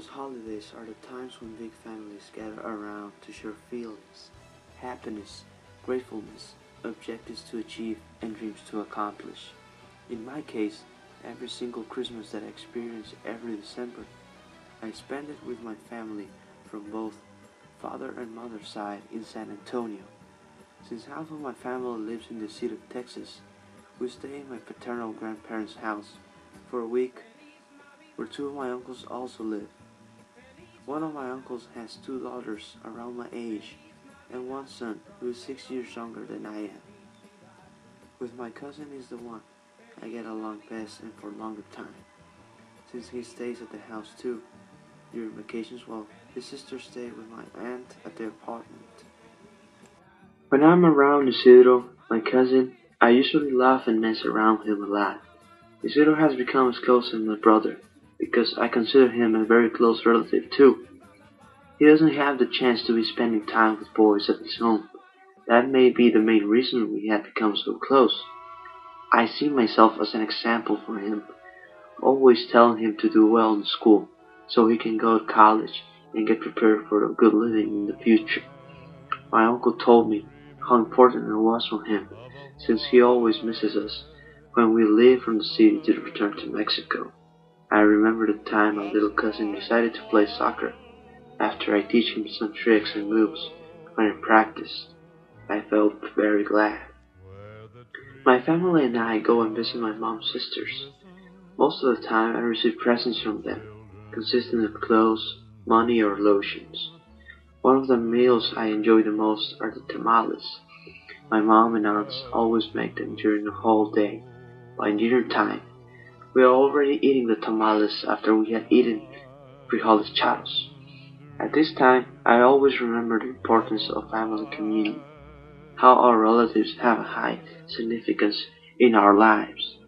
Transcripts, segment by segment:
holidays are the times when big families gather around to share feelings, happiness, gratefulness, objectives to achieve, and dreams to accomplish. In my case, every single Christmas that I experience every December, I spend it with my family from both father and mother side in San Antonio. Since half of my family lives in the city of Texas, we stay in my paternal grandparents' house for a week, where two of my uncles also live. One of my uncles has two daughters around my age and one son who is 6 years younger than I am. With my cousin is the one I get along best and for longer time, since he stays at the house too during vacations while his sisters stay with my aunt at their apartment. When I'm around Isidro, my cousin, I usually laugh and mess around with him a lot. Isidro has become as close as my brother, because I consider him a very close relative too. He doesn't have the chance to be spending time with boys at his home. That may be the main reason we have become so close. I see myself as an example for him, always telling him to do well in school, so he can go to college and get prepared for a good living in the future. My uncle told me how important it was for him, since he always misses us when we leave from the city to return to Mexico. I remember the time my little cousin decided to play soccer. After I teach him some tricks and moves when I practiced, I felt very glad. My family and I go and visit my mom's sisters. Most of the time I receive presents from them, consisting of clothes, money, or lotions. One of the meals I enjoy the most are the tamales. My mom and aunts always make them during the whole day. By dinner time, we are already eating the tamales after we had eaten frijoles charros. At this time, I always remember the importance of family communion, how our relatives have a high significance in our lives.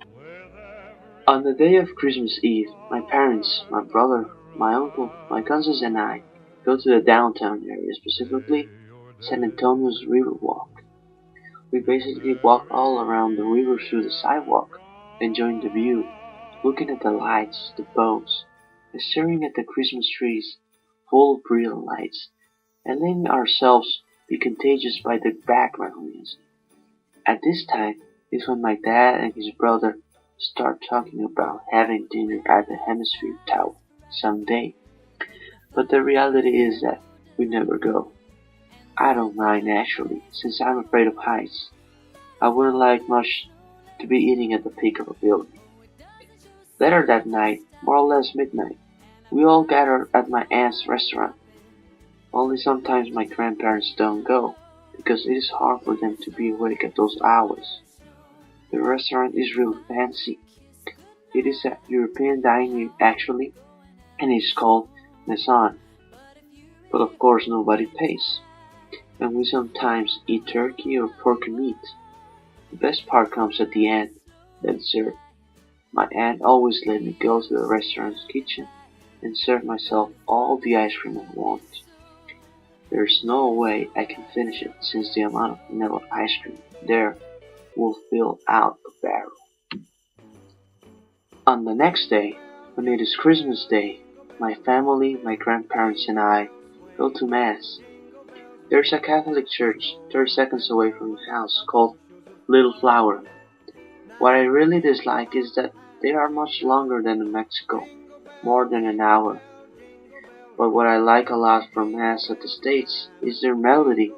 On the day of Christmas Eve, my parents, my brother, my uncle, my cousins, and I go to the downtown area, specifically San Antonio's Riverwalk. We basically walk all around the river through the sidewalk, enjoying the view, looking at the lights, the boats, and staring at the Christmas trees full of brilliant lights, and letting ourselves be contagious by the background music. At this time is when my dad and his brother start talking about having dinner at the Hemisphere Tower someday. But the reality is that we never go. I don't mind actually, since I'm afraid of heights. I wouldn't like much to be eating at the peak of a building. Later that night, more or less midnight, we all gather at my aunt's restaurant. Only sometimes my grandparents don't go, because it is hard for them to be awake at those hours. The restaurant is really fancy. It is a European dining actually, and it's called Maison. But of course nobody pays, and we sometimes eat turkey or pork meat. The best part comes at the end, the dessert. My aunt always let me go to the restaurant's kitchen and serve myself all the ice cream I want. There's no way I can finish it, since the amount of vanilla ice cream there will fill out a barrel. On the next day, when it is Christmas Day, my family, my grandparents, and I go to Mass. There's a Catholic church 30 seconds away from the house called Little Flower. What I really dislike is that they are much longer than in Mexico, more than an hour. But what I like a lot from Mass at the States is their melody.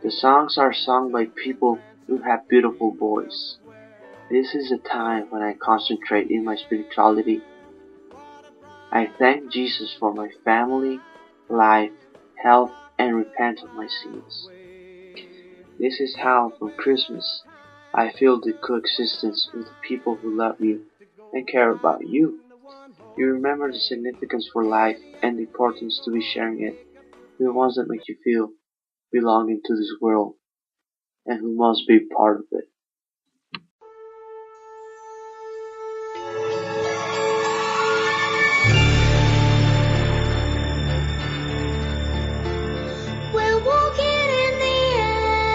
The songs are sung by people who have beautiful voice. This is a time when I concentrate in my spirituality. I thank Jesus for my family, life, health, and repent of my sins. This is how, for Christmas, I feel the coexistence with the people who love you and care about you. You remember the significance for life and the importance to be sharing it with the ones that make you feel belonging to this world and who must be part of it. We're walking in the air.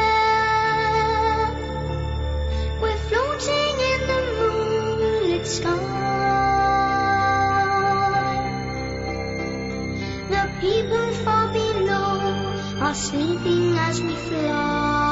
We're floating in the moonlit sky. People far below are sleeping as we fly.